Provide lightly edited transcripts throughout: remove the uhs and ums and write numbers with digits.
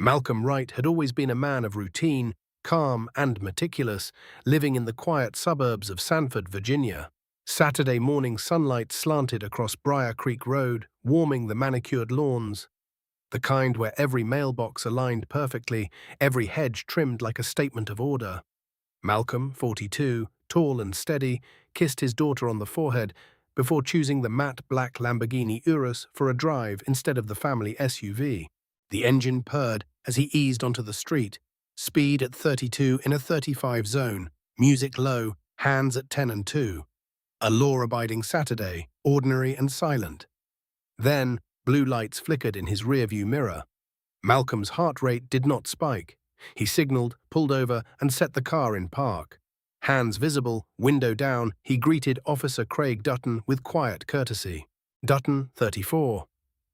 Malcolm Wright had always been a man of routine, calm and meticulous, living in the quiet suburbs of Sanford, Virginia. Saturday morning sunlight slanted across Briar Creek Road, warming the manicured lawns, the kind where every mailbox aligned perfectly, every hedge trimmed like a statement of order. Malcolm, 42, tall and steady, kissed his daughter on the forehead before choosing the matte black Lamborghini Urus for a drive instead of the family SUV. The engine purred as he eased onto the street, speed at 32 in a 35 zone, music low, hands at 10 and 2. A law-abiding Saturday, ordinary and silent. Then, blue lights flickered in his rearview mirror. Malcolm's heart rate did not spike. He signaled, pulled over, and set the car in park. Hands visible, window down, he greeted Officer Craig Dutton with quiet courtesy. Dutton, 34.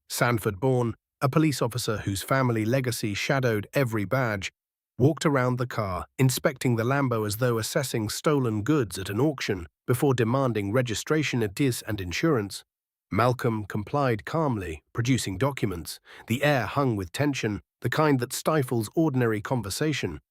Sanford-born, a police officer whose family legacy shadowed every badge, walked around the car, inspecting the Lambo as though assessing stolen goods at an auction before demanding registration address and insurance. Malcolm complied calmly, producing documents, the air hung with tension, the kind that stifles ordinary conversation.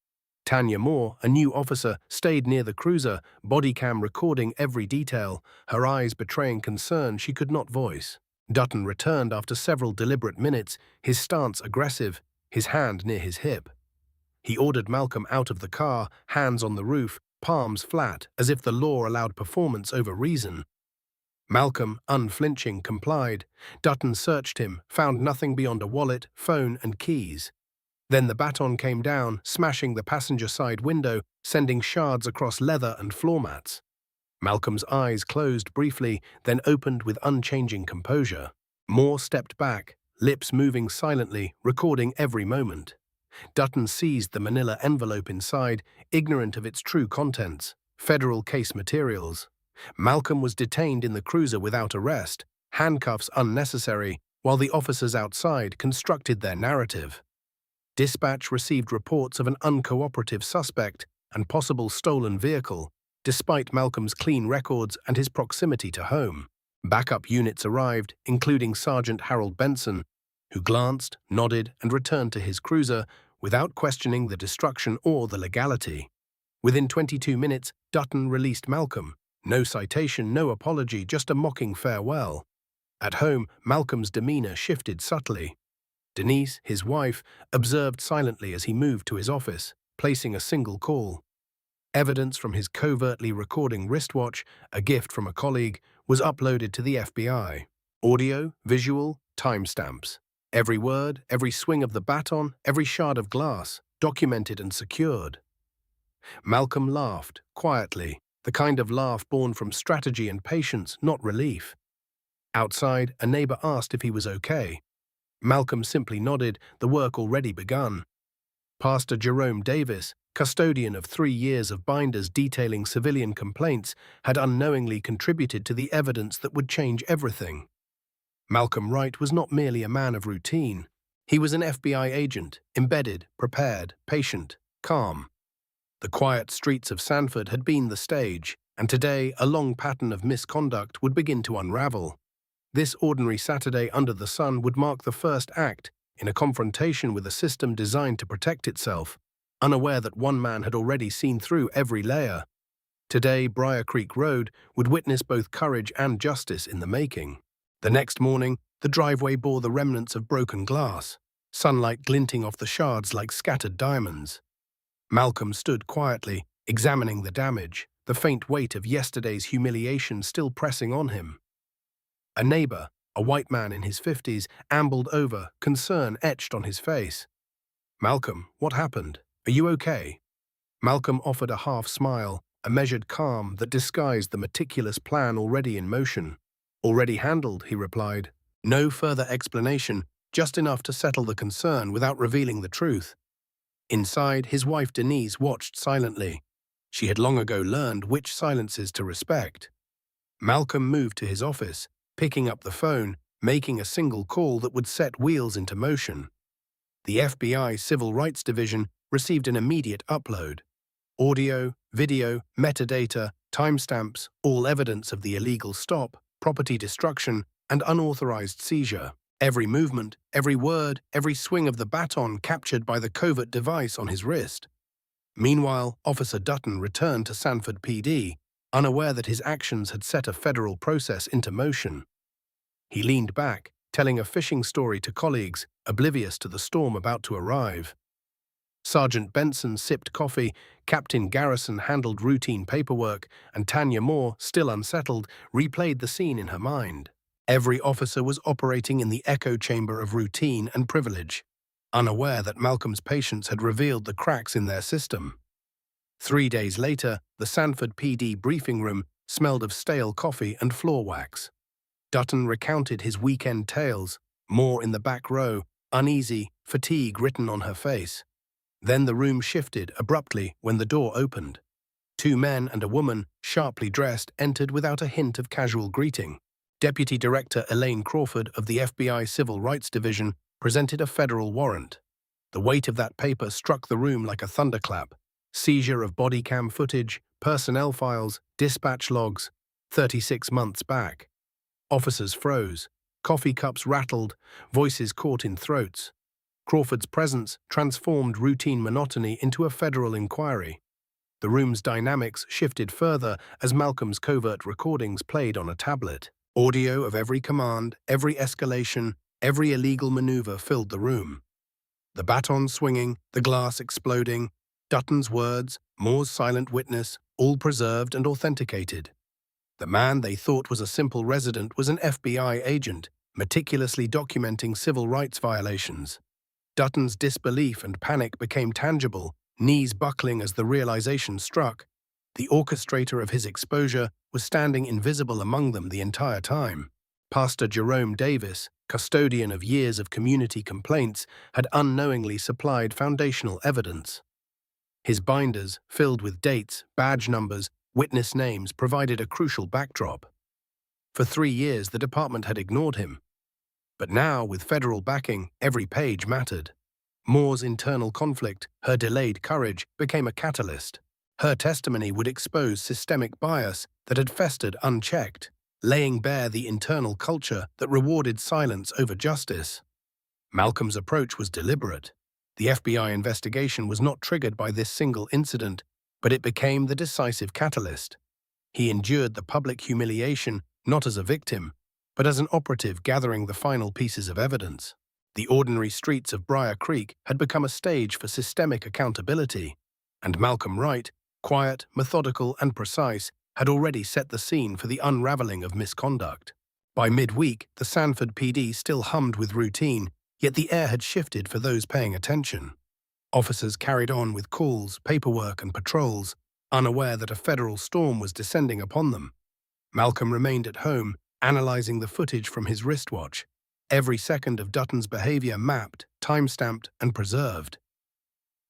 Tanya Moore, a new officer, stayed near the cruiser, bodycam recording every detail, her eyes betraying concern she could not voice. Dutton returned after several deliberate minutes, his stance aggressive, his hand near his hip. He ordered Malcolm out of the car, hands on the roof, palms flat, as if the law allowed performance over reason. Malcolm, unflinching, complied. Dutton searched him, found nothing beyond a wallet, phone, and keys. Then the baton came down, smashing the passenger side window, sending shards across leather and floor mats. Malcolm's eyes closed briefly, then opened with unchanging composure. Moore stepped back, lips moving silently, recording every moment. Dutton seized the manila envelope inside, ignorant of its true contents, federal case materials. Malcolm was detained in the cruiser without arrest, handcuffs unnecessary, while the officers outside constructed their narrative. Dispatch received reports of an uncooperative suspect and possible stolen vehicle, despite Malcolm's clean records and his proximity to home. Backup units arrived, including Sergeant Harold Benson, who glanced, nodded, and returned to his cruiser without questioning the destruction or the legality. Within 22 minutes, Dutton released Malcolm. No citation, no apology, just a mocking farewell. At home, Malcolm's demeanor shifted subtly. Denise, his wife, observed silently as he moved to his office, placing a single call. Evidence from his covertly recording wristwatch, a gift from a colleague, was uploaded to the FBI. Audio, visual, timestamps. Every word, every swing of the baton, every shard of glass, documented and secured. Malcolm laughed, quietly, the kind of laugh born from strategy and patience, not relief. Outside, a neighbor asked if he was okay. Malcolm simply nodded, the work already begun. Pastor Jerome Davis, custodian of 3 years of binders detailing civilian complaints, had unknowingly contributed to the evidence that would change everything. Malcolm Wright was not merely a man of routine. He was an FBI agent, embedded, prepared, patient, calm. The quiet streets of Sanford had been the stage, and today a long pattern of misconduct would begin to unravel. This ordinary Saturday under the sun would mark the first act in a confrontation with a system designed to protect itself, unaware that one man had already seen through every layer. Today, Briar Creek Road would witness both courage and justice in the making. The next morning, the driveway bore the remnants of broken glass, sunlight glinting off the shards like scattered diamonds. Malcolm stood quietly, examining the damage, the faint weight of yesterday's humiliation still pressing on him. A neighbor, a white man in his 50s, ambled over, concern etched on his face. "Malcolm, what happened? Are you okay?" Malcolm offered a half smile, a measured calm that disguised the meticulous plan already in motion. "Already handled," he replied. No further explanation, just enough to settle the concern without revealing the truth. Inside, his wife Denise watched silently. She had long ago learned which silences to respect. Malcolm moved to his office, picking up the phone, making a single call that would set wheels into motion. The FBI Civil Rights Division received an immediate upload. Audio, video, metadata, timestamps, all evidence of the illegal stop, property destruction, and unauthorized seizure. Every movement, every word, every swing of the baton captured by the covert device on his wrist. Meanwhile, Officer Dutton returned to Sanford PD, unaware that his actions had set a federal process into motion. He leaned back, telling a fishing story to colleagues, oblivious to the storm about to arrive. Sergeant Benson sipped coffee, Captain Garrison handled routine paperwork, and Tanya Moore, still unsettled, replayed the scene in her mind. Every officer was operating in the echo chamber of routine and privilege, unaware that Malcolm's patience had revealed the cracks in their system. 3 days later, the Sanford PD briefing room smelled of stale coffee and floor wax. Dutton recounted his weekend tales, Moore in the back row, uneasy, fatigue written on her face. Then the room shifted abruptly when the door opened. 2 men and a woman, sharply dressed, entered without a hint of casual greeting. Deputy Director Elaine Crawford of the FBI Civil Rights Division presented a federal warrant. The weight of that paper struck the room like a thunderclap. Seizure of body cam footage, personnel files, dispatch logs, 36 months back. Officers froze. Coffee cups rattled, voices caught in throats. Crawford's presence transformed routine monotony into a federal inquiry. The room's dynamics shifted further as Malcolm's covert recordings played on a tablet. Audio of every command, every escalation, every illegal maneuver filled the room. The baton swinging, the glass exploding, Dutton's words, Moore's silent witness, all preserved and authenticated. The man they thought was a simple resident was an FBI agent, meticulously documenting civil rights violations. Dutton's disbelief and panic became tangible, knees buckling as the realization struck. The orchestrator of his exposure was standing invisible among them the entire time. Pastor Jerome Davis, custodian of years of community complaints, had unknowingly supplied foundational evidence. His binders, filled with dates, badge numbers, witness names, provided a crucial backdrop. For 3 years, the department had ignored him. But now, with federal backing, every page mattered. Moore's internal conflict, her delayed courage, became a catalyst. Her testimony would expose systemic bias that had festered unchecked, laying bare the internal culture that rewarded silence over justice. Malcolm's approach was deliberate. The FBI investigation was not triggered by this single incident, but it became the decisive catalyst. He endured the public humiliation not as a victim, but as an operative gathering the final pieces of evidence. The ordinary streets of Briar Creek had become a stage for systemic accountability, and Malcolm Wright, quiet, methodical, and precise, had already set the scene for the unraveling of misconduct. By midweek, the Sanford PD still hummed with routine, yet the air had shifted for those paying attention. Officers carried on with calls, paperwork, and patrols, unaware that a federal storm was descending upon them. Malcolm remained at home, analyzing the footage from his wristwatch. Every second of Dutton's behavior mapped, time-stamped, and preserved.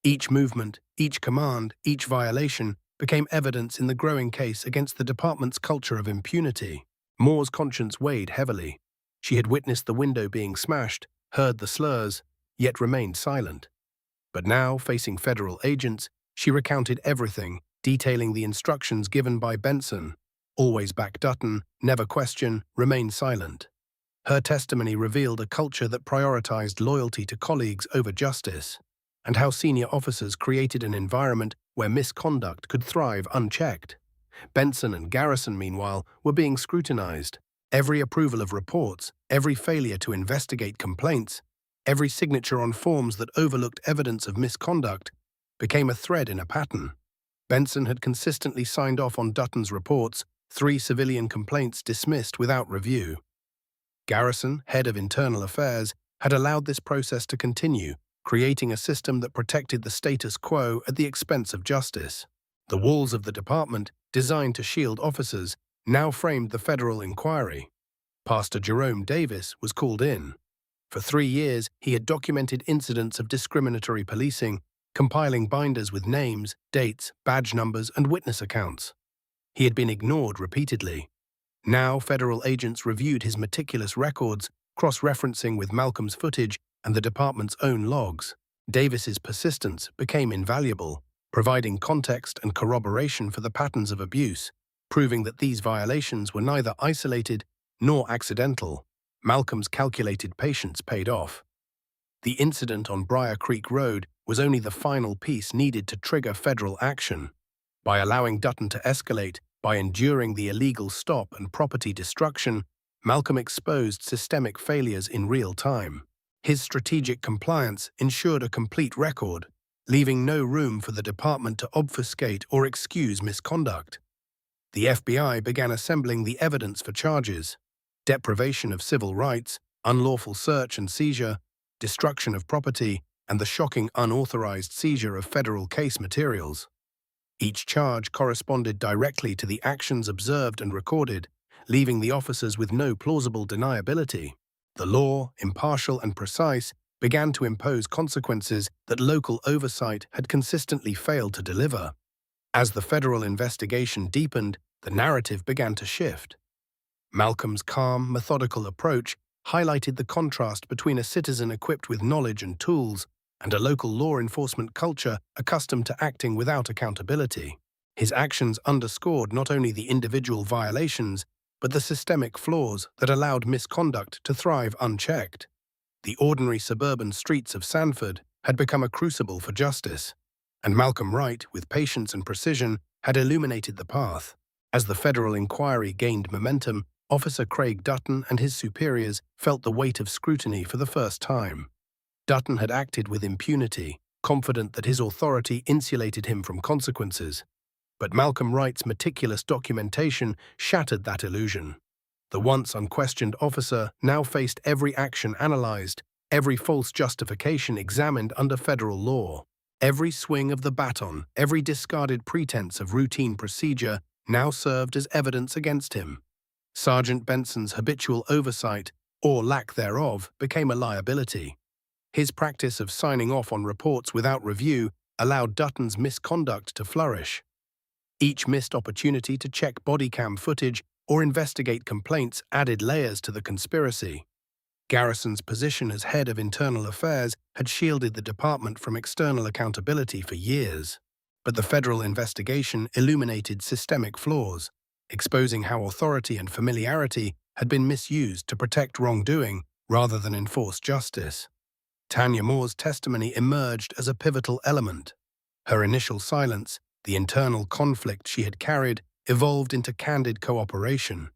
Each movement, each command, each violation became evidence in the growing case against the department's culture of impunity. Moore's conscience weighed heavily. She had witnessed the window being smashed, heard the slurs, yet remained silent. But now, facing federal agents, she recounted everything, detailing the instructions given by Benson. Always back Dutton, never question, remain silent. Her testimony revealed a culture that prioritized loyalty to colleagues over justice, and how senior officers created an environment where misconduct could thrive unchecked. Benson and Garrison, meanwhile, were being scrutinized. Every approval of reports, every failure to investigate complaints, every signature on forms that overlooked evidence of misconduct became a thread in a pattern. Benson had consistently signed off on Dutton's reports, 3 civilian complaints dismissed without review. Garrison, head of internal affairs, had allowed this process to continue, creating a system that protected the status quo at the expense of justice. The walls of the department, designed to shield officers, now framed the federal inquiry. Pastor Jerome Davis was called in. For 3 years, he had documented incidents of discriminatory policing, compiling binders with names, dates, badge numbers, and witness accounts. He had been ignored repeatedly. Now, federal agents reviewed his meticulous records, cross-referencing with Malcolm's footage and the department's own logs. Davis's persistence became invaluable, providing context and corroboration for the patterns of abuse, proving that these violations were neither isolated nor accidental. Malcolm's calculated patience paid off. The incident on Briar Creek Road was only the final piece needed to trigger federal action. By allowing Dutton to escalate, by enduring the illegal stop and property destruction, Malcolm exposed systemic failures in real time. His strategic compliance ensured a complete record, leaving no room for the department to obfuscate or excuse misconduct. The FBI began assembling the evidence for charges: deprivation of civil rights, unlawful search and seizure, destruction of property, and the shocking unauthorized seizure of federal case materials. Each charge corresponded directly to the actions observed and recorded, leaving the officers with no plausible deniability. The law, impartial and precise, began to impose consequences that local oversight had consistently failed to deliver. As the federal investigation deepened, the narrative began to shift. Malcolm's calm, methodical approach highlighted the contrast between a citizen equipped with knowledge and tools and a local law enforcement culture accustomed to acting without accountability. His actions underscored not only the individual violations, but the systemic flaws that allowed misconduct to thrive unchecked. The ordinary suburban streets of Sanford had become a crucible for justice, and Malcolm Wright, with patience and precision, had illuminated the path. As the federal inquiry gained momentum, Officer Craig Dutton and his superiors felt the weight of scrutiny for the first time. Dutton had acted with impunity, confident that his authority insulated him from consequences. But Malcolm Wright's meticulous documentation shattered that illusion. The once unquestioned officer now faced every action analyzed, every false justification examined under federal law. Every swing of the baton, every discarded pretense of routine procedure now served as evidence against him. Sergeant Benson's habitual oversight, or lack thereof, became a liability. His practice of signing off on reports without review allowed Dutton's misconduct to flourish. Each missed opportunity to check body cam footage or investigate complaints added layers to the conspiracy. Garrison's position as head of internal affairs had shielded the department from external accountability for years. But the federal investigation illuminated systemic flaws, exposing how authority and familiarity had been misused to protect wrongdoing rather than enforce justice. Tanya Moore's testimony emerged as a pivotal element. Her initial silence, the internal conflict she had carried, evolved into candid cooperation.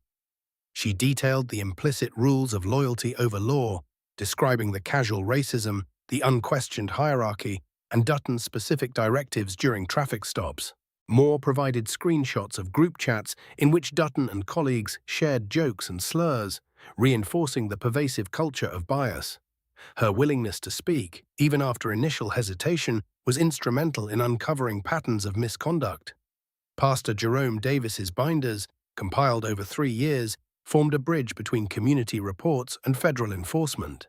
She detailed the implicit rules of loyalty over law, describing the casual racism, the unquestioned hierarchy, and Dutton's specific directives during traffic stops. Moore provided screenshots of group chats in which Dutton and colleagues shared jokes and slurs, reinforcing the pervasive culture of bias. Her willingness to speak, even after initial hesitation, was instrumental in uncovering patterns of misconduct. Pastor Jerome Davis's binders, compiled over 3 years, formed a bridge between community reports and federal enforcement.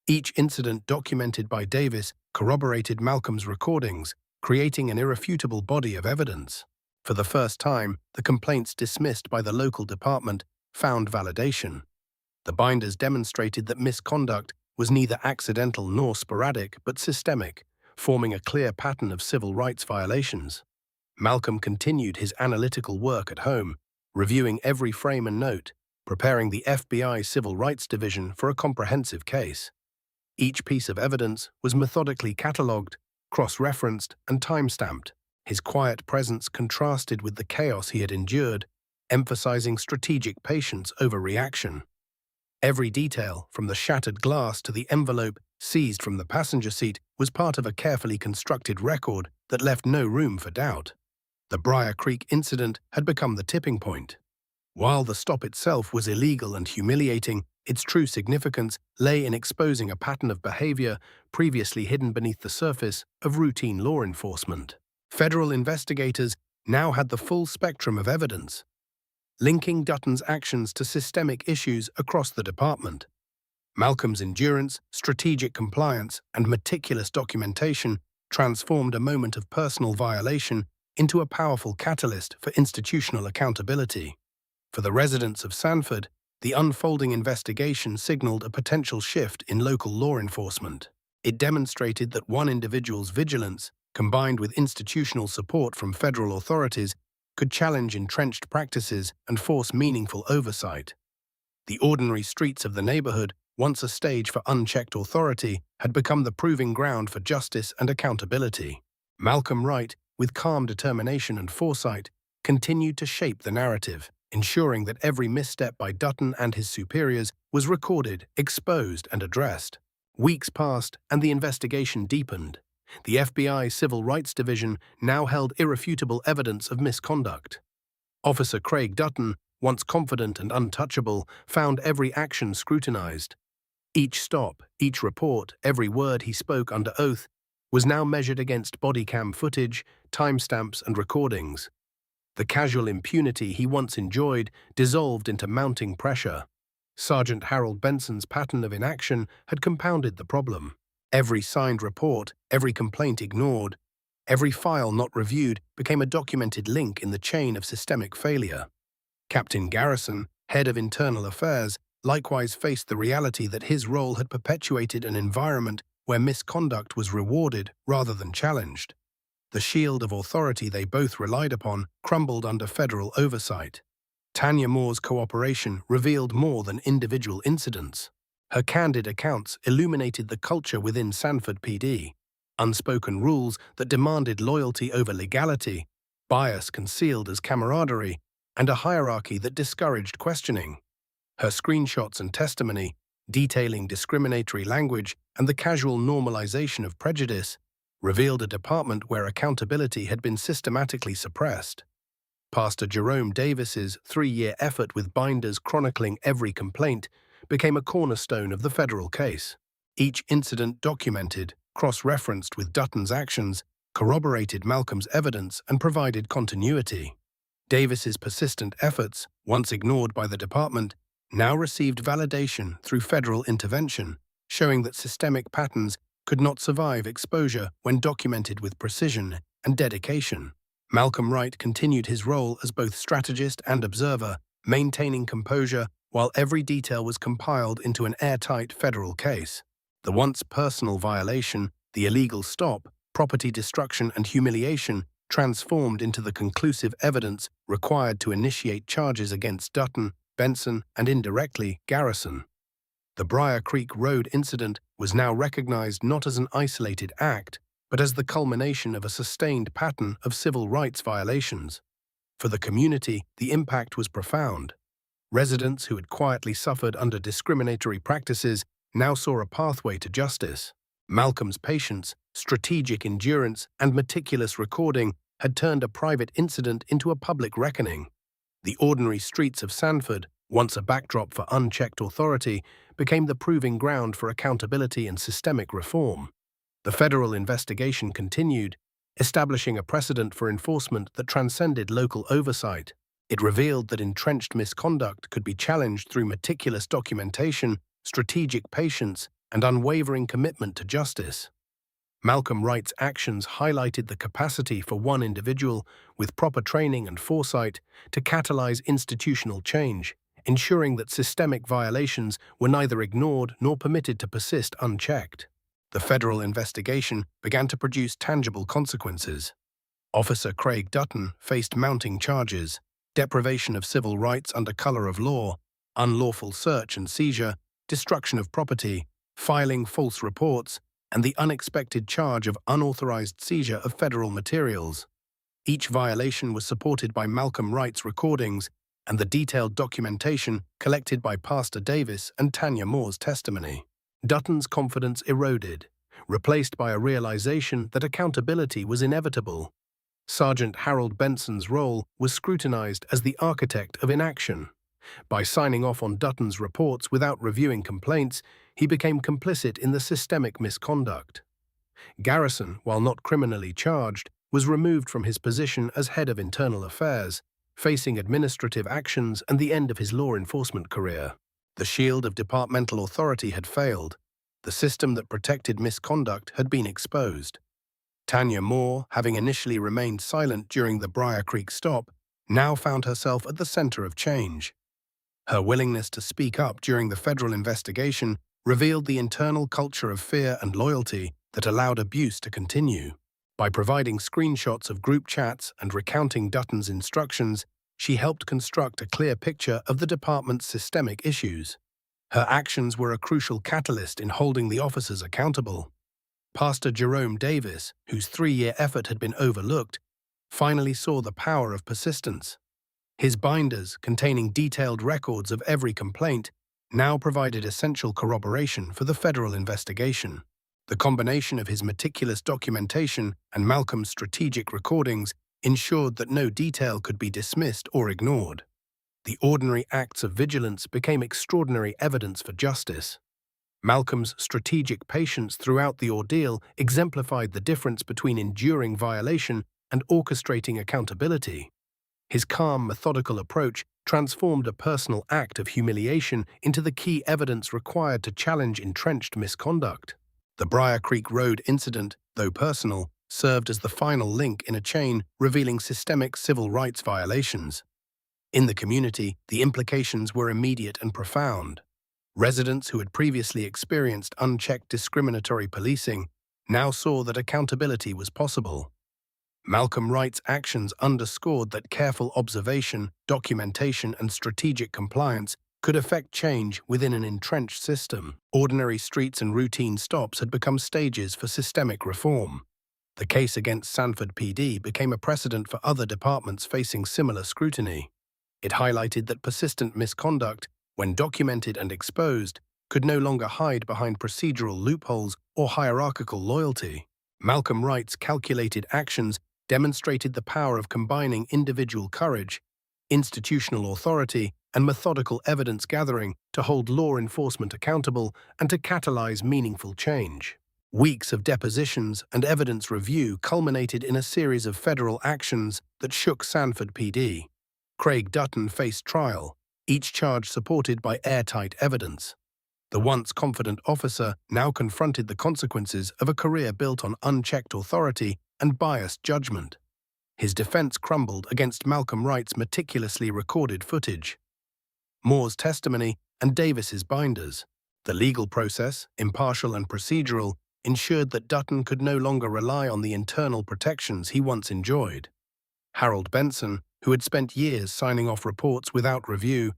Each incident documented by Davis corroborated Malcolm's recordings, creating an irrefutable body of evidence. For the first time, the complaints dismissed by the local department found validation. The binders demonstrated that misconduct was neither accidental nor sporadic but systemic, forming a clear pattern of civil rights violations. Malcolm continued his analytical work at home, reviewing every frame and note, preparing the FBI Civil Rights Division for a comprehensive case. Each piece of evidence was methodically catalogued, cross-referenced, and time-stamped. His quiet presence contrasted with the chaos he had endured, emphasizing strategic patience over reaction. Every detail, from the shattered glass to the envelope seized from the passenger seat, was part of a carefully constructed record that left no room for doubt. The Briar Creek incident had become the tipping point. While the stop itself was illegal and humiliating, its true significance lay in exposing a pattern of behavior previously hidden beneath the surface of routine law enforcement. Federal investigators now had the full spectrum of evidence, linking Dutton's actions to systemic issues across the department. Malcolm's endurance, strategic compliance, and meticulous documentation transformed a moment of personal violation into a powerful catalyst for institutional accountability. For the residents of Sanford, the unfolding investigation signaled a potential shift in local law enforcement. It demonstrated that one individual's vigilance, combined with institutional support from federal authorities, could challenge entrenched practices and force meaningful oversight. The ordinary streets of the neighborhood, once a stage for unchecked authority, had become the proving ground for justice and accountability. Malcolm Wright, with calm determination and foresight, continued to shape the narrative, ensuring that every misstep by Dutton and his superiors was recorded, exposed, and addressed. Weeks passed, and the investigation deepened. The FBI Civil Rights Division now held irrefutable evidence of misconduct. Officer Craig Dutton, once confident and untouchable, found every action scrutinized. Each stop, each report, every word he spoke under oath was now measured against body cam footage, timestamps, and recordings. The casual impunity he once enjoyed dissolved into mounting pressure. Sergeant Harold Benson's pattern of inaction had compounded the problem. Every signed report, every complaint ignored, every file not reviewed became a documented link in the chain of systemic failure. Captain Garrison, head of internal affairs, likewise faced the reality that his role had perpetuated an environment where misconduct was rewarded rather than challenged. The shield of authority they both relied upon crumbled under federal oversight. Tanya Moore's cooperation revealed more than individual incidents. Her candid accounts illuminated the culture within Sanford PD, unspoken rules that demanded loyalty over legality, bias concealed as camaraderie, and a hierarchy that discouraged questioning. Her screenshots and testimony, detailing discriminatory language and the casual normalization of prejudice, revealed a department where accountability had been systematically suppressed. Pastor Jerome Davis's 3-year effort with binders chronicling every complaint became a cornerstone of the federal case. Each incident documented, cross-referenced with Dutton's actions, corroborated Malcolm's evidence and provided continuity. Davis's persistent efforts, once ignored by the department, now received validation through federal intervention, showing that systemic patterns could not survive exposure when documented with precision and dedication. Malcolm Wright continued his role as both strategist and observer, maintaining composure while every detail was compiled into an airtight federal case. The once personal violation, the illegal stop, property destruction, and humiliation transformed into the conclusive evidence required to initiate charges against Dutton, Benson, and indirectly Garrison. The Briar Creek Road incident was now recognized not as an isolated act, but as the culmination of a sustained pattern of civil rights violations. For the community, the impact was profound. Residents who had quietly suffered under discriminatory practices now saw a pathway to justice. Malcolm's patience, strategic endurance, and meticulous recording had turned a private incident into a public reckoning. The ordinary streets of Sanford, once a backdrop for unchecked authority, became the proving ground for accountability and systemic reform. The federal investigation continued, establishing a precedent for enforcement that transcended local oversight. It revealed that entrenched misconduct could be challenged through meticulous documentation, strategic patience, and unwavering commitment to justice. Malcolm Wright's actions highlighted the capacity for one individual, with proper training and foresight, to catalyze institutional change, ensuring that systemic violations were neither ignored nor permitted to persist unchecked. The federal investigation began to produce tangible consequences. Officer Craig Dutton faced mounting charges: deprivation of civil rights under color of law, unlawful search and seizure, destruction of property, filing false reports, and the unexpected charge of unauthorized seizure of federal materials. Each violation was supported by Malcolm Wright's recordings and the detailed documentation collected by Pastor Davis and Tanya Moore's testimony. Dutton's confidence eroded, replaced by a realization that accountability was inevitable. Sergeant Harold Benson's role was scrutinized as the architect of inaction. By signing off on Dutton's reports without reviewing complaints, he became complicit in the systemic misconduct. Garrison, while not criminally charged, was removed from his position as head of internal affairs, facing administrative actions and the end of his law enforcement career. The shield of departmental authority had failed. The system that protected misconduct had been exposed. Tanya Moore, having initially remained silent during the Briar Creek stop, now found herself at the center of change. Her willingness to speak up during the federal investigation revealed the internal culture of fear and loyalty that allowed abuse to continue. By providing screenshots of group chats and recounting Dutton's instructions, she helped construct a clear picture of the department's systemic issues. Her actions were a crucial catalyst in holding the officers accountable. Pastor Jerome Davis, whose 3-year effort had been overlooked, finally saw the power of persistence. His binders, containing detailed records of every complaint, now provided essential corroboration for the federal investigation. The combination of his meticulous documentation and Malcolm's strategic recordings ensured that no detail could be dismissed or ignored. The ordinary acts of vigilance became extraordinary evidence for justice. Malcolm's strategic patience throughout the ordeal exemplified the difference between enduring violation and orchestrating accountability. His calm, methodical approach transformed a personal act of humiliation into the key evidence required to challenge entrenched misconduct. The Briar Creek Road incident, though personal, served as the final link in a chain revealing systemic civil rights violations. In the community, the implications were immediate and profound. Residents who had previously experienced unchecked discriminatory policing now saw that accountability was possible. Malcolm Wright's actions underscored that careful observation, documentation, and strategic compliance could effect change within an entrenched system. Ordinary streets and routine stops had become stages for systemic reform. The case against Sanford PD became a precedent for other departments facing similar scrutiny. It highlighted that persistent misconduct, when documented and exposed, could no longer hide behind procedural loopholes or hierarchical loyalty. Malcolm Wright's calculated actions demonstrated the power of combining individual courage, institutional authority, and methodical evidence gathering to hold law enforcement accountable and to catalyze meaningful change. Weeks of depositions and evidence review culminated in a series of federal actions that shook Sanford PD. Craig Dutton faced trial, each charge supported by airtight evidence. The once confident officer now confronted the consequences of a career built on unchecked authority and biased judgment. His defense crumbled against Malcolm Wright's meticulously recorded footage, Moore's testimony, and Davis's binders. The legal process, impartial and procedural, ensured that Dutton could no longer rely on the internal protections he once enjoyed. Harold Benson, who had spent years signing off reports without review,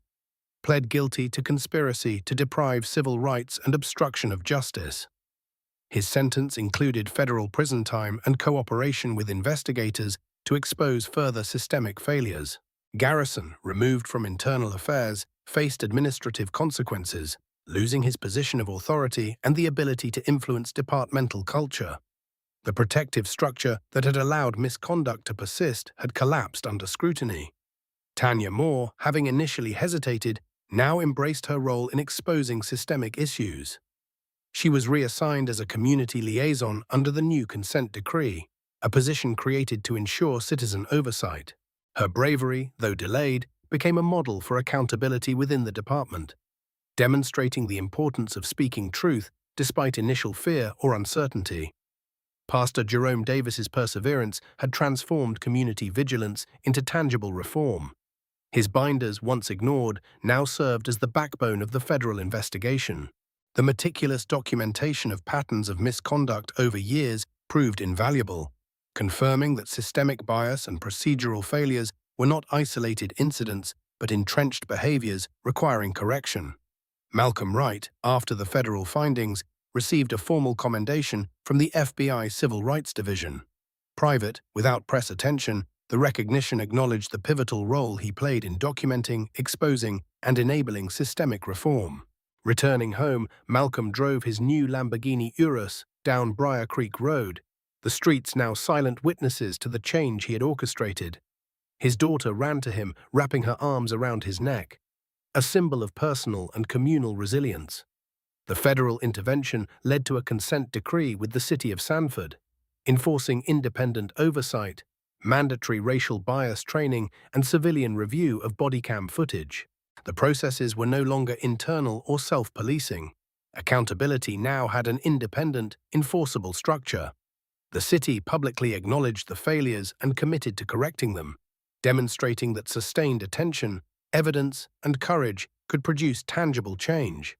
pled guilty to conspiracy to deprive civil rights and obstruction of justice. His sentence included federal prison time and cooperation with investigators to expose further systemic failures. Garrison, removed from internal affairs, faced administrative consequences, losing his position of authority and the ability to influence departmental culture. The protective structure that had allowed misconduct to persist had collapsed under scrutiny. Tanya Moore, having initially hesitated, now embraced her role in exposing systemic issues. She was reassigned as a community liaison under the new consent decree, a position created to ensure citizen oversight. Her bravery, though delayed, became a model for accountability within the department, demonstrating the importance of speaking truth despite initial fear or uncertainty. Pastor Jerome Davis's perseverance had transformed community vigilance into tangible reform. His binders, once ignored, now served as the backbone of the federal investigation. The meticulous documentation of patterns of misconduct over years proved invaluable, confirming that systemic bias and procedural failures were not isolated incidents but entrenched behaviors requiring correction. Malcolm Wright, after the federal findings, received a formal commendation from the FBI Civil Rights Division. Private, without press attention, the recognition acknowledged the pivotal role he played in documenting, exposing, and enabling systemic reform. Returning home, Malcolm drove his new Lamborghini Urus down Briar Creek Road, the streets now silent witnesses to the change he had orchestrated. His daughter ran to him, wrapping her arms around his neck, a symbol of personal and communal resilience. The federal intervention led to a consent decree with the city of Sanford, enforcing independent oversight, mandatory racial bias training, and civilian review of body cam footage. The processes were no longer internal or self-policing. Accountability now had an independent, enforceable structure. The city publicly acknowledged the failures and committed to correcting them, demonstrating that sustained attention, evidence, and courage could produce tangible change.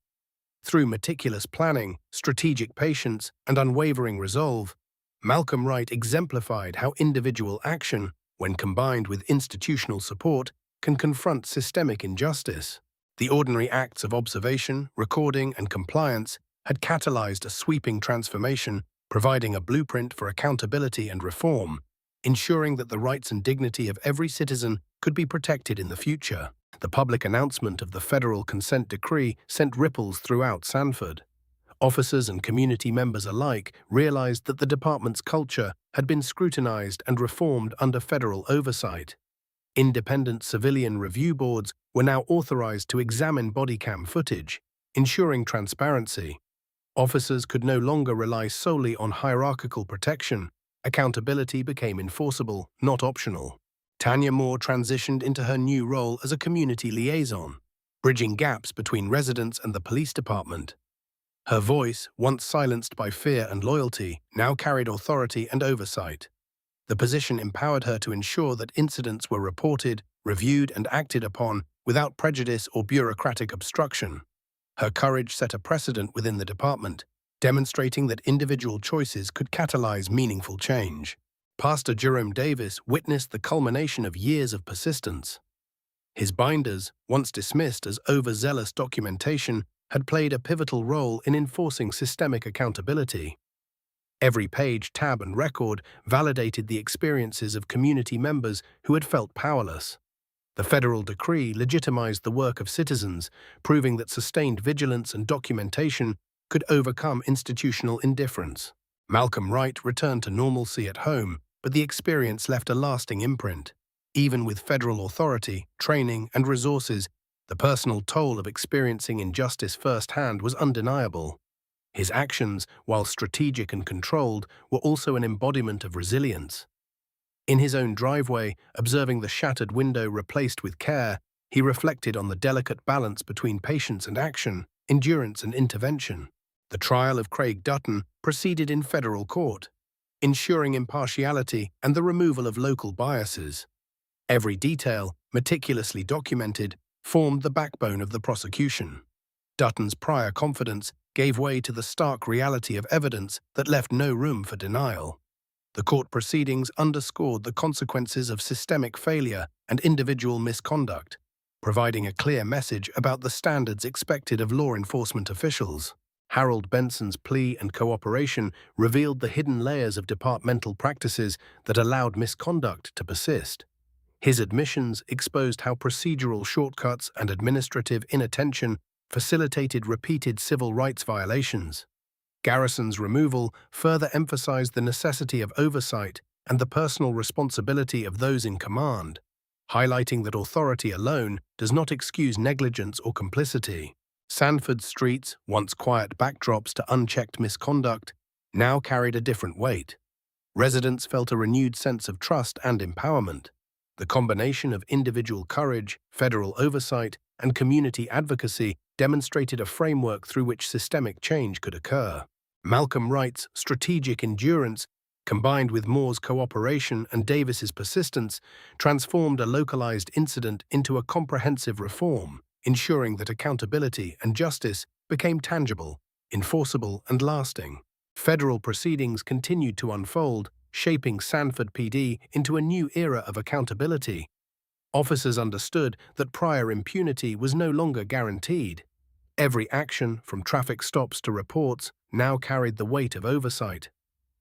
Through meticulous planning, strategic patience, and unwavering resolve, Malcolm Wright exemplified how individual action, when combined with institutional support, can confront systemic injustice. The ordinary acts of observation, recording, and compliance had catalyzed a sweeping transformation, providing a blueprint for accountability and reform, ensuring that the rights and dignity of every citizen could be protected in the future. The public announcement of the federal consent decree sent ripples throughout Sanford. Officers and community members alike realized that the department's culture had been scrutinized and reformed under federal oversight. Independent civilian review boards were now authorized to examine body cam footage, ensuring transparency. Officers could no longer rely solely on hierarchical protection. Accountability became enforceable, not optional. Tanya Moore transitioned into her new role as a community liaison, bridging gaps between residents and the police department. Her voice, once silenced by fear and loyalty, now carried authority and oversight. The position empowered her to ensure that incidents were reported, reviewed, and acted upon without prejudice or bureaucratic obstruction. Her courage set a precedent within the department, demonstrating that individual choices could catalyze meaningful change. Pastor Jerome Davis witnessed the culmination of years of persistence. His binders, once dismissed as overzealous documentation, had played a pivotal role in enforcing systemic accountability. Every page, tab, and record validated the experiences of community members who had felt powerless. The federal decree legitimized the work of citizens, proving that sustained vigilance and documentation could overcome institutional indifference. Malcolm Wright returned to normalcy at home, but the experience left a lasting imprint. Even with federal authority, training, and resources, the personal toll of experiencing injustice firsthand was undeniable. His actions, while strategic and controlled, were also an embodiment of resilience. In his own driveway, observing the shattered window replaced with care, he reflected on the delicate balance between patience and action, endurance and intervention. The trial of Craig Dutton proceeded in federal court, ensuring impartiality and the removal of local biases. Every detail, meticulously documented, formed the backbone of the prosecution. Dutton's prior confidence gave way to the stark reality of evidence that left no room for denial. The court proceedings underscored the consequences of systemic failure and individual misconduct, providing a clear message about the standards expected of law enforcement officials. Harold Benson's plea and cooperation revealed the hidden layers of departmental practices that allowed misconduct to persist. His admissions exposed how procedural shortcuts and administrative inattention facilitated repeated civil rights violations. Garrison's removal further emphasized the necessity of oversight and the personal responsibility of those in command, highlighting that authority alone does not excuse negligence or complicity. Sanford's streets, once quiet backdrops to unchecked misconduct, now carried a different weight. Residents felt a renewed sense of trust and empowerment. The combination of individual courage, federal oversight, and community advocacy demonstrated a framework through which systemic change could occur. Malcolm Wright's strategic endurance, combined with Moore's cooperation and Davis's persistence, transformed a localized incident into a comprehensive reform, ensuring that accountability and justice became tangible, enforceable, and lasting. Federal proceedings continued to unfold, shaping Sanford PD into a new era of accountability. Officers understood that prior impunity was no longer guaranteed. Every action, from traffic stops to reports, now carried the weight of oversight.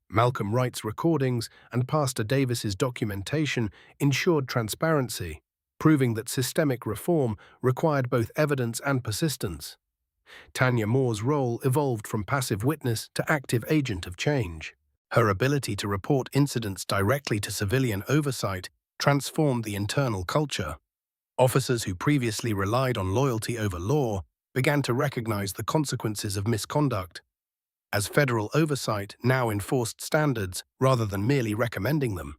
Malcolm Wright's recordings and Pastor Davis's documentation ensured transparency, proving that systemic reform required both evidence and persistence. Tanya Moore's role evolved from passive witness to active agent of change. Her ability to report incidents directly to civilian oversight transformed the internal culture. Officers who previously relied on loyalty over law began to recognize the consequences of misconduct, as federal oversight now enforced standards rather than merely recommending them.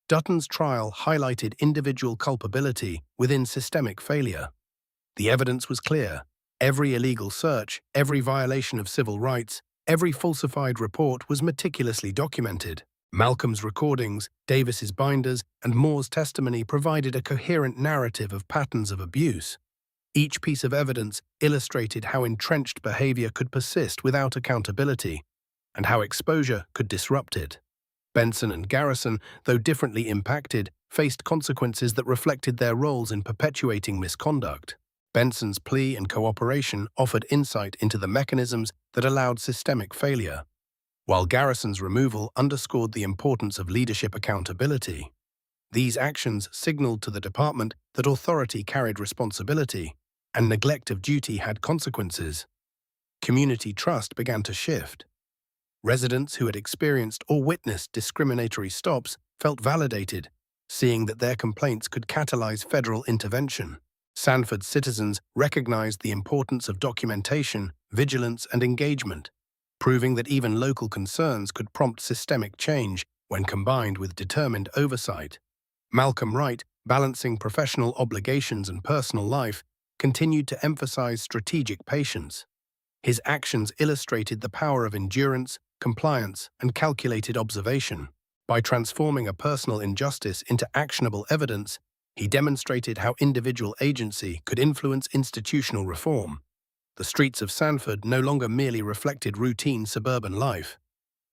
Dutton's trial highlighted individual culpability within systemic failure. The evidence was clear. Every illegal search, every violation of civil rights, every falsified report was meticulously documented. Malcolm's recordings, Davis's binders, and Moore's testimony provided a coherent narrative of patterns of abuse. Each piece of evidence illustrated how entrenched behavior could persist without accountability, and how exposure could disrupt it. Benson and Garrison, though differently impacted, faced consequences that reflected their roles in perpetuating misconduct. Benson's plea and cooperation offered insight into the mechanisms that allowed systemic failure, while Garrison's removal underscored the importance of leadership accountability. These actions signaled to the department that authority carried responsibility, and neglect of duty had consequences. Community trust began to shift. Residents who had experienced or witnessed discriminatory stops felt validated, seeing that their complaints could catalyze federal intervention. Sanford citizens recognized the importance of documentation, vigilance, and engagement, proving that even local concerns could prompt systemic change when combined with determined oversight. Malcolm Wright, balancing professional obligations and personal life, continued to emphasize strategic patience. His actions illustrated the power of endurance, compliance, and calculated observation. By transforming a personal injustice into actionable evidence, he demonstrated how individual agency could influence institutional reform. The streets of Sanford no longer merely reflected routine suburban life.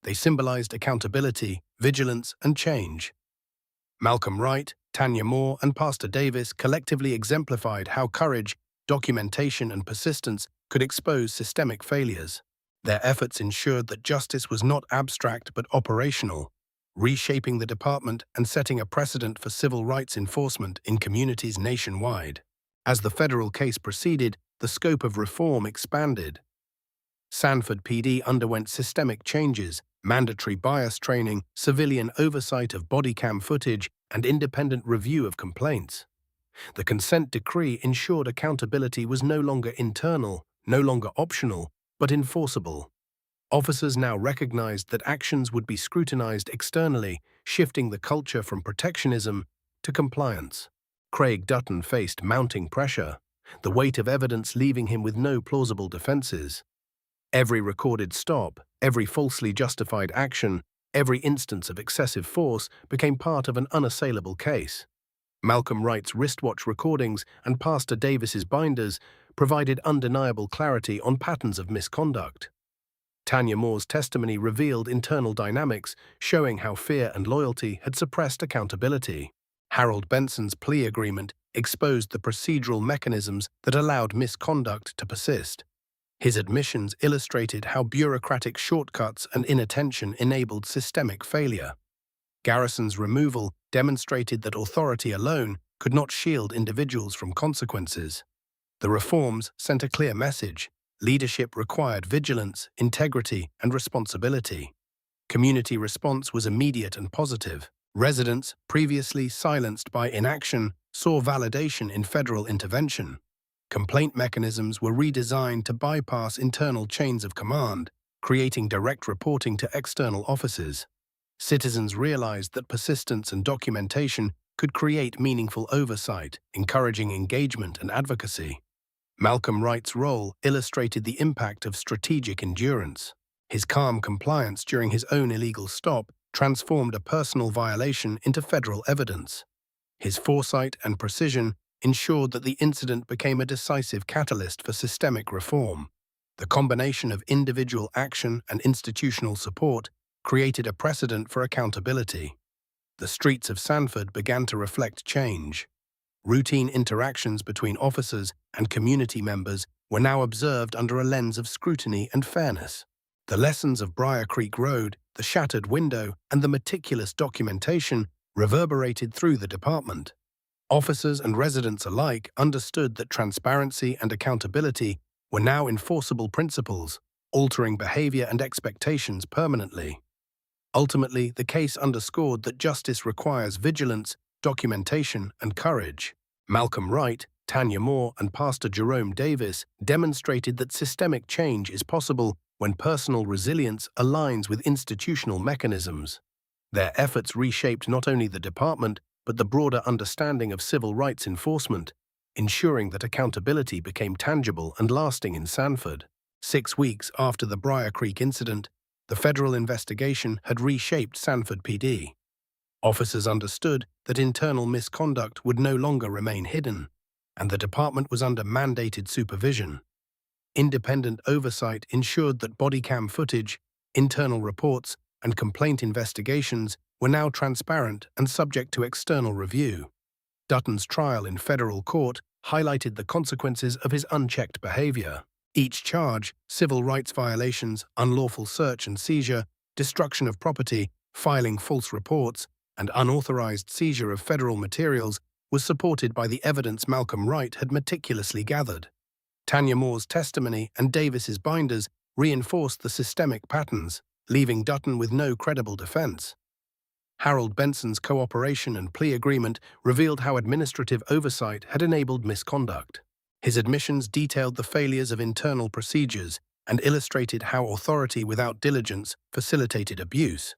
They symbolized accountability, vigilance, and change. Malcolm Wright, Tanya Moore, and Pastor Davis collectively exemplified how courage, documentation, and persistence could expose systemic failures. Their efforts ensured that justice was not abstract but operational, reshaping the department and setting a precedent for civil rights enforcement in communities nationwide. As the federal case proceeded, the scope of reform expanded. Sanford PD underwent systemic changes, mandatory bias training, civilian oversight of body cam footage, and independent review of complaints. The consent decree ensured accountability was no longer internal, no longer optional, but enforceable. Officers now recognized that actions would be scrutinized externally, shifting the culture from protectionism to compliance. Craig Dutton faced mounting pressure, the weight of evidence leaving him with no plausible defenses. Every recorded stop, every falsely justified action, every instance of excessive force became part of an unassailable case. Malcolm Wright's wristwatch recordings and Pastor Davis's binders provided undeniable clarity on patterns of misconduct. Tanya Moore's testimony revealed internal dynamics, showing how fear and loyalty had suppressed accountability. Harold Benson's plea agreement exposed the procedural mechanisms that allowed misconduct to persist. His admissions illustrated how bureaucratic shortcuts and inattention enabled systemic failure. Garrison's removal demonstrated that authority alone could not shield individuals from consequences. The reforms sent a clear message. Leadership required vigilance, integrity, and responsibility. Community response was immediate and positive. Residents, previously silenced by inaction, saw validation in federal intervention. Complaint mechanisms were redesigned to bypass internal chains of command, creating direct reporting to external offices. Citizens realized that persistence and documentation could create meaningful oversight, encouraging engagement and advocacy. Malcolm Wright's role illustrated the impact of strategic endurance. His calm compliance during his own illegal stop transformed a personal violation into federal evidence. His foresight and precision ensured that the incident became a decisive catalyst for systemic reform. The combination of individual action and institutional support created a precedent for accountability. The streets of Sanford began to reflect change. Routine interactions between officers and community members were now observed under a lens of scrutiny and fairness. The lessons of Briar Creek Road, the shattered window, and the meticulous documentation reverberated through the department. Officers and residents alike understood that transparency and accountability were now enforceable principles, altering behavior and expectations permanently. Ultimately, the case underscored that justice requires vigilance, documentation, and courage. Malcolm Wright, Tanya Moore, and Pastor Jerome Davis demonstrated that systemic change is possible when personal resilience aligns with institutional mechanisms. Their efforts reshaped not only the department, but the broader understanding of civil rights enforcement, ensuring that accountability became tangible and lasting in Sanford. 6 weeks after the Briar Creek incident, the federal investigation had reshaped Sanford PD. Officers understood that internal misconduct would no longer remain hidden, and the department was under mandated supervision. Independent oversight ensured that body cam footage, internal reports, and complaint investigations were now transparent and subject to external review. Dutton's trial in federal court highlighted the consequences of his unchecked behavior. Each charge, civil rights violations, unlawful search and seizure, destruction of property, filing false reports, and unauthorized seizure of federal materials, was supported by the evidence Malcolm Wright had meticulously gathered. Tanya Moore's testimony and Davis's binders reinforced the systemic patterns, leaving Dutton with no credible defense. Harold Benson's cooperation and plea agreement revealed how administrative oversight had enabled misconduct. His admissions detailed the failures of internal procedures and illustrated how authority without diligence facilitated abuse.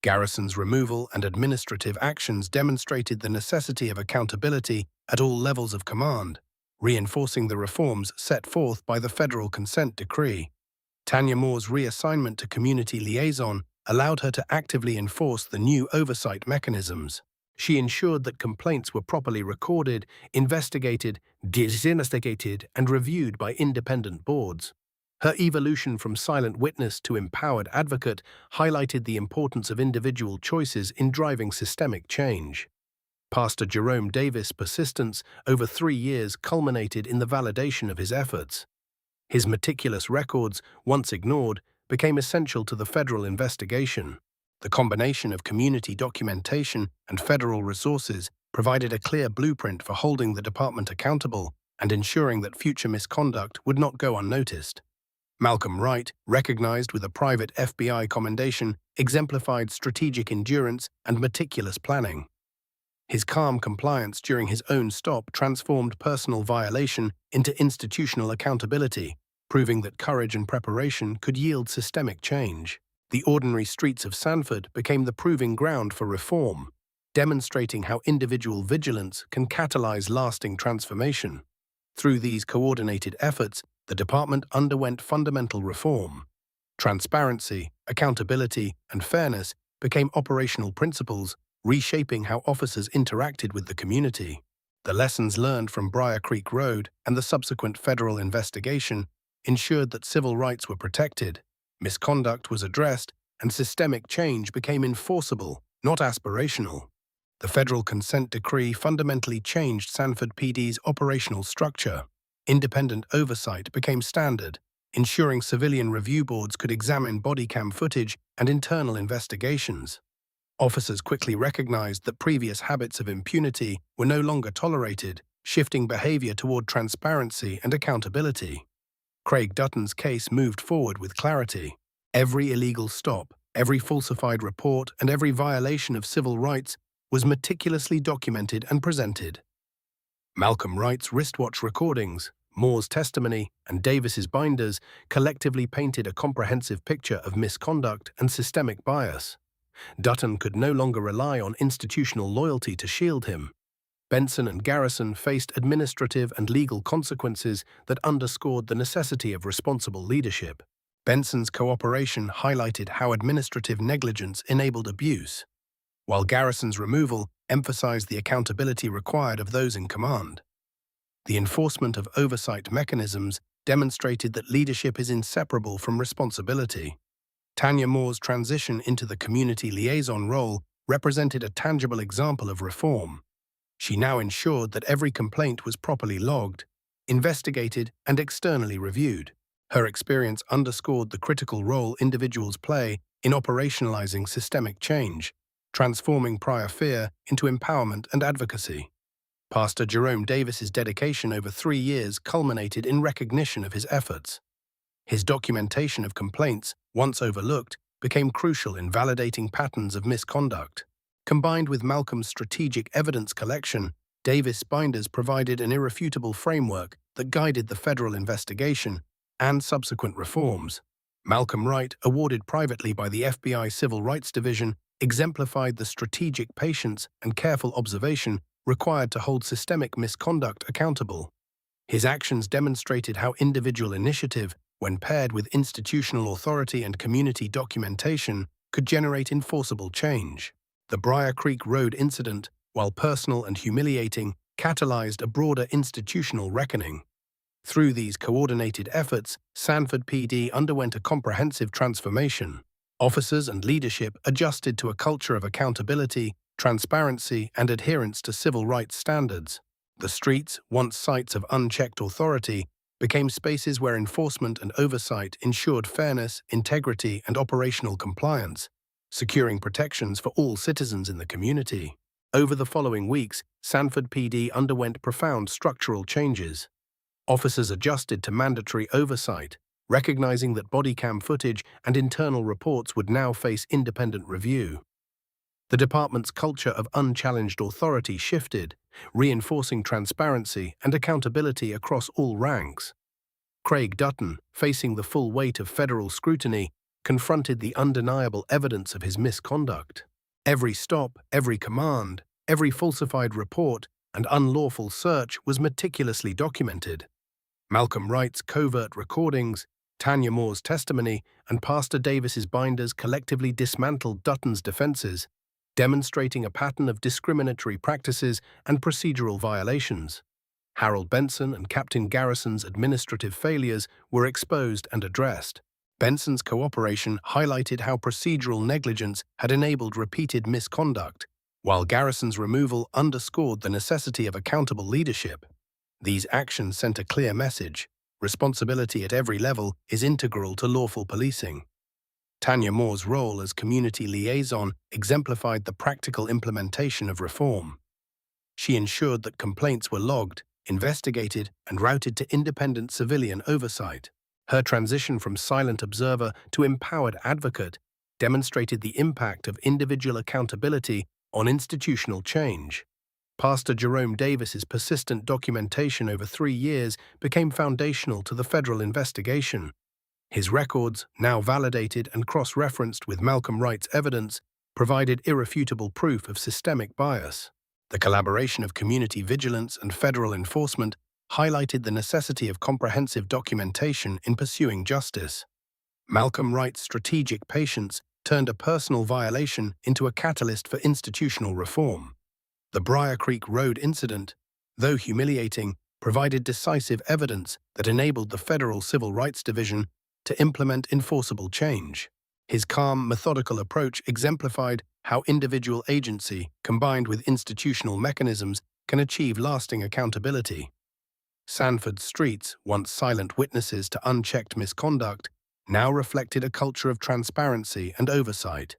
Garrison's removal and administrative actions demonstrated the necessity of accountability at all levels of command, reinforcing the reforms set forth by the federal consent decree. Tanya Moore's reassignment to community liaison allowed her to actively enforce the new oversight mechanisms. She ensured that complaints were properly recorded, investigated, disinvestigated, and reviewed by independent boards. Her evolution from silent witness to empowered advocate highlighted the importance of individual choices in driving systemic change. Pastor Jerome Davis' persistence over 3 years culminated in the validation of his efforts. His meticulous records, once ignored, became essential to the federal investigation. The combination of community documentation and federal resources provided a clear blueprint for holding the department accountable and ensuring that future misconduct would not go unnoticed. Malcolm Wright, recognized with a private FBI commendation, exemplified strategic endurance and meticulous planning. His calm compliance during his own stop transformed personal violation into institutional accountability, proving that courage and preparation could yield systemic change. The ordinary streets of Sanford became the proving ground for reform, demonstrating how individual vigilance can catalyze lasting transformation. Through these coordinated efforts, the department underwent fundamental reform. Transparency, accountability, and fairness became operational principles, reshaping how officers interacted with the community. The lessons learned from Briar Creek Road and the subsequent federal investigation ensured that civil rights were protected, misconduct was addressed, and systemic change became enforceable, not aspirational. The federal consent decree fundamentally changed Sanford PD's operational structure. Independent oversight became standard, ensuring civilian review boards could examine body cam footage and internal investigations. Officers quickly recognized that previous habits of impunity were no longer tolerated, shifting behavior toward transparency and accountability. Craig Dutton's case moved forward with clarity. Every illegal stop, every falsified report, and every violation of civil rights was meticulously documented and presented. Malcolm Wright's wristwatch recordings, Moore's testimony, and Davis's binders collectively painted a comprehensive picture of misconduct and systemic bias. Dutton could no longer rely on institutional loyalty to shield him. Benson and Garrison faced administrative and legal consequences that underscored the necessity of responsible leadership. Benson's cooperation highlighted how administrative negligence enabled abuse, while Garrison's removal emphasized the accountability required of those in command. The enforcement of oversight mechanisms demonstrated that leadership is inseparable from responsibility. Tanya Moore's transition into the community liaison role represented a tangible example of reform. She now ensured that every complaint was properly logged, investigated, and externally reviewed. Her experience underscored the critical role individuals play in operationalizing systemic change, transforming prior fear into empowerment and advocacy. Pastor Jerome Davis's dedication over 3 years culminated in recognition of his efforts. His documentation of complaints, once overlooked, became crucial in validating patterns of misconduct. Combined with Malcolm's strategic evidence collection, Davis' binders provided an irrefutable framework that guided the federal investigation and subsequent reforms. Malcolm Wright, awarded privately by the FBI Civil Rights Division, exemplified the strategic patience and careful observation required to hold systemic misconduct accountable. His actions demonstrated how individual initiative, when paired with institutional authority and community documentation, could generate enforceable change. The Briar Creek Road incident, while personal and humiliating, catalyzed a broader institutional reckoning. Through these coordinated efforts, Sanford PD underwent a comprehensive transformation. Officers and leadership adjusted to a culture of accountability, transparency, and adherence to civil rights standards. The streets, once sites of unchecked authority, became spaces where enforcement and oversight ensured fairness, integrity, and operational compliance, securing protections for all citizens in the community. Over the following weeks, Sanford PD underwent profound structural changes. Officers adjusted to mandatory oversight, recognizing that body cam footage and internal reports would now face independent review. The department's culture of unchallenged authority shifted, reinforcing transparency and accountability across all ranks. Craig Dutton, facing the full weight of federal scrutiny, confronted the undeniable evidence of his misconduct. Every stop, every command, every falsified report, and unlawful search was meticulously documented. Malcolm Wright's covert recordings, Tanya Moore's testimony, and Pastor Davis's binders collectively dismantled Dutton's defenses, demonstrating a pattern of discriminatory practices and procedural violations. Harold Benson and Captain Garrison's administrative failures were exposed and addressed. Benson's cooperation highlighted how procedural negligence had enabled repeated misconduct, while Garrison's removal underscored the necessity of accountable leadership. These actions sent a clear message: responsibility at every level is integral to lawful policing. Tanya Moore's role as community liaison exemplified the practical implementation of reform. She ensured that complaints were logged, investigated, and routed to independent civilian oversight. Her transition from silent observer to empowered advocate demonstrated the impact of individual accountability on institutional change. Pastor Jerome Davis's persistent documentation over 3 years became foundational to the federal investigation. His records, now validated and cross-referenced with Malcolm Wright's evidence, provided irrefutable proof of systemic bias. The collaboration of community vigilance and federal enforcement highlighted the necessity of comprehensive documentation in pursuing justice. Malcolm Wright's strategic patience turned a personal violation into a catalyst for institutional reform. The Briar Creek Road incident, though humiliating, provided decisive evidence that enabled the Federal Civil Rights Division to implement enforceable change. His calm, methodical approach exemplified how individual agency, combined with institutional mechanisms, can achieve lasting accountability. Sanford's streets, once silent witnesses to unchecked misconduct, now reflected a culture of transparency and oversight.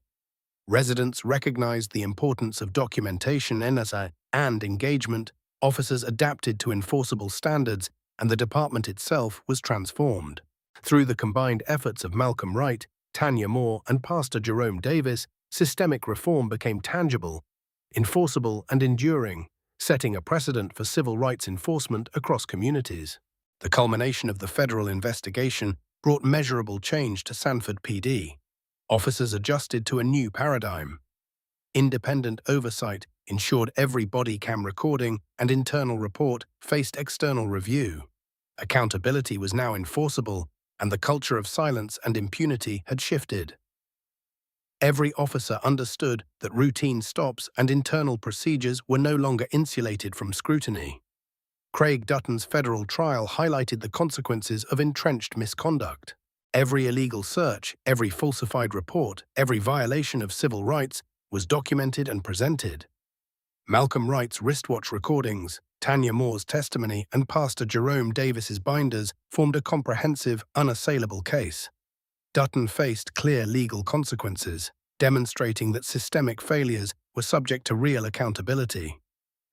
Residents recognized the importance of documentation and engagement, officers adapted to enforceable standards, and the department itself was transformed. Through the combined efforts of Malcolm Wright, Tanya Moore, and Pastor Jerome Davis, systemic reform became tangible, enforceable, and enduring, setting a precedent for civil rights enforcement across communities. The culmination of the federal investigation brought measurable change to Sanford PD. Officers adjusted to a new paradigm. Independent oversight ensured every body cam recording and internal report faced external review. Accountability was now enforceable, and the culture of silence and impunity had shifted. Every officer understood that routine stops and internal procedures were no longer insulated from scrutiny. Craig Dutton's federal trial highlighted the consequences of entrenched misconduct. Every illegal search, every falsified report, every violation of civil rights was documented and presented. Malcolm Wright's wristwatch recordings, Tanya Moore's testimony, and Pastor Jerome Davis's binders formed a comprehensive, unassailable case. Dutton faced clear legal consequences, demonstrating that systemic failures were subject to real accountability.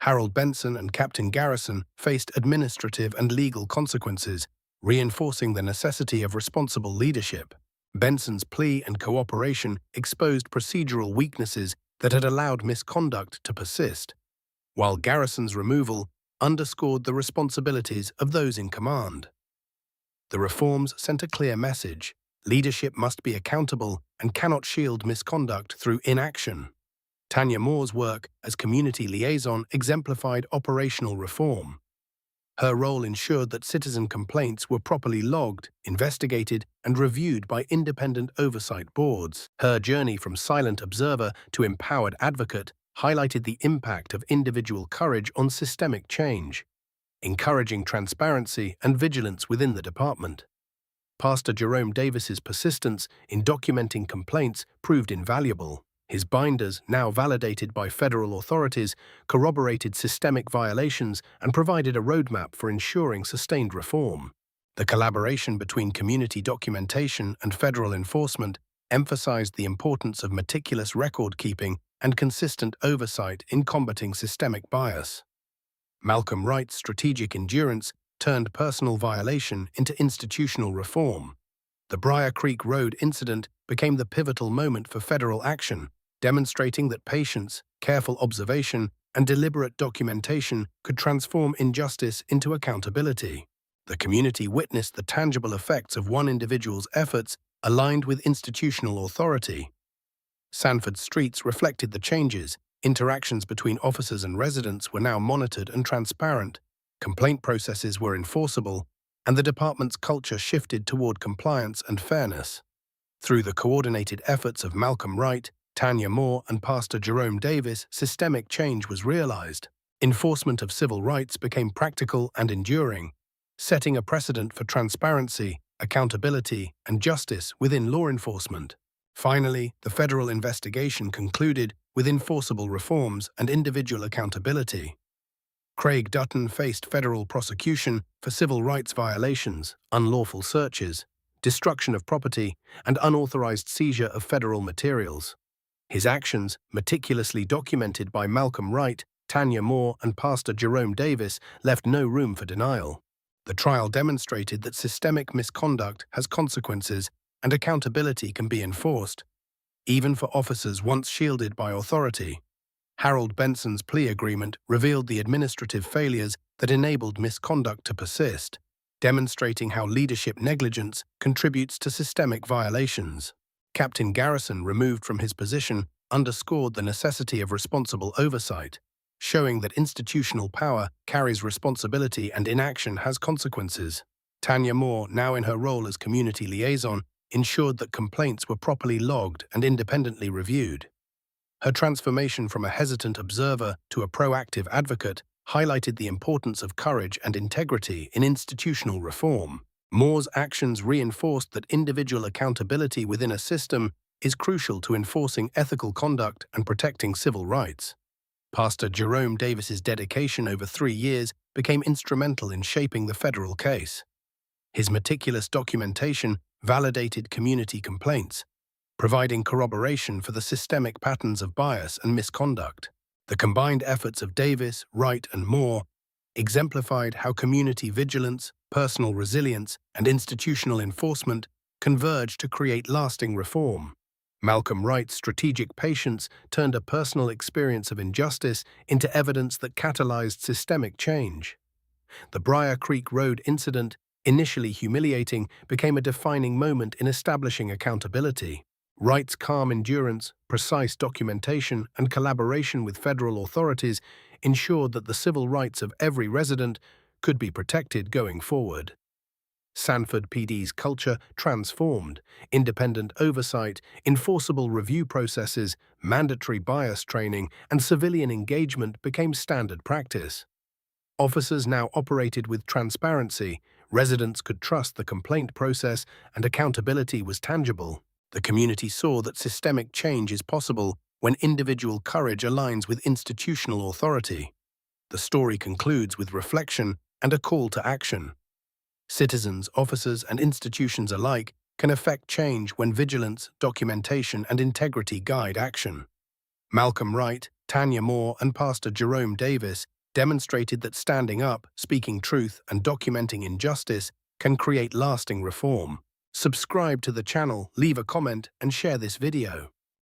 Harold Benson and Captain Garrison faced administrative and legal consequences, reinforcing the necessity of responsible leadership. Benson's plea and cooperation exposed procedural weaknesses that had allowed misconduct to persist, while Garrison's removal underscored the responsibilities of those in command. The reforms sent a clear message: leadership must be accountable and cannot shield misconduct through inaction. Tanya Moore's work as community liaison exemplified operational reform. Her role ensured that citizen complaints were properly logged, investigated, and reviewed by independent oversight boards. Her journey from silent observer to empowered advocate highlighted the impact of individual courage on systemic change, encouraging transparency and vigilance within the department. Pastor Jerome Davis's persistence in documenting complaints proved invaluable. His binders, now validated by federal authorities, corroborated systemic violations and provided a roadmap for ensuring sustained reform. The collaboration between community documentation and federal enforcement emphasized the importance of meticulous record-keeping and consistent oversight in combating systemic bias. Malcolm Wright's strategic endurance turned personal violation into institutional reform. The Briar Creek Road incident became the pivotal moment for federal action, demonstrating that patience, careful observation, and deliberate documentation could transform injustice into accountability. The community witnessed the tangible effects of one individual's efforts aligned with institutional authority. Sanford streets reflected the changes. Interactions between officers and residents were now monitored and transparent. Complaint processes were enforceable, and the department's culture shifted toward compliance and fairness. Through the coordinated efforts of Malcolm Wright, Tanya Moore, and Pastor Jerome Davis, systemic change was realized. Enforcement of civil rights became practical and enduring, setting a precedent for transparency, accountability, and justice within law enforcement. Finally, the federal investigation concluded with enforceable reforms and individual accountability. Craig Dutton faced federal prosecution for civil rights violations, unlawful searches, destruction of property, and unauthorized seizure of federal materials. His actions, meticulously documented by Malcolm Wright, Tanya Moore, and Pastor Jerome Davis, left no room for denial. The trial demonstrated that systemic misconduct has consequences and accountability can be enforced, even for officers once shielded by authority. Harold Benson's plea agreement revealed the administrative failures that enabled misconduct to persist, demonstrating how leadership negligence contributes to systemic violations. Captain Garrison, removed from his position, underscored the necessity of responsible oversight, showing that institutional power carries responsibility and inaction has consequences. Tanya Moore, now in her role as community liaison, ensured that complaints were properly logged and independently reviewed. Her transformation from a hesitant observer to a proactive advocate highlighted the importance of courage and integrity in institutional reform. Moore's actions reinforced that individual accountability within a system is crucial to enforcing ethical conduct and protecting civil rights. Pastor Jerome Davis's dedication over 3 years became instrumental in shaping the federal case. His meticulous documentation validated community complaints, providing corroboration for the systemic patterns of bias and misconduct. The combined efforts of Davis, Wright, and Moore exemplified how community vigilance, personal resilience, and institutional enforcement converge to create lasting reform. Malcolm Wright's strategic patience turned a personal experience of injustice into evidence that catalyzed systemic change. The Briar Creek Road incident, initially humiliating, became a defining moment in establishing accountability. Wright's calm endurance, precise documentation, and collaboration with federal authorities ensured that the civil rights of every resident could be protected going forward. Sanford PD's culture transformed. Independent oversight, enforceable review processes, mandatory bias training, and civilian engagement became standard practice. Officers now operated with transparency, residents could trust the complaint process, and accountability was tangible. The community saw that systemic change is possible when individual courage aligns with institutional authority. The story concludes with reflection and a call to action. Citizens, officers, and institutions alike can effect change when vigilance, documentation, and integrity guide action. Malcolm Wright, Tanya Moore, and Pastor Jerome Davis demonstrated that standing up, speaking truth, and documenting injustice can create lasting reform. Subscribe to the channel, leave a comment, and share this video.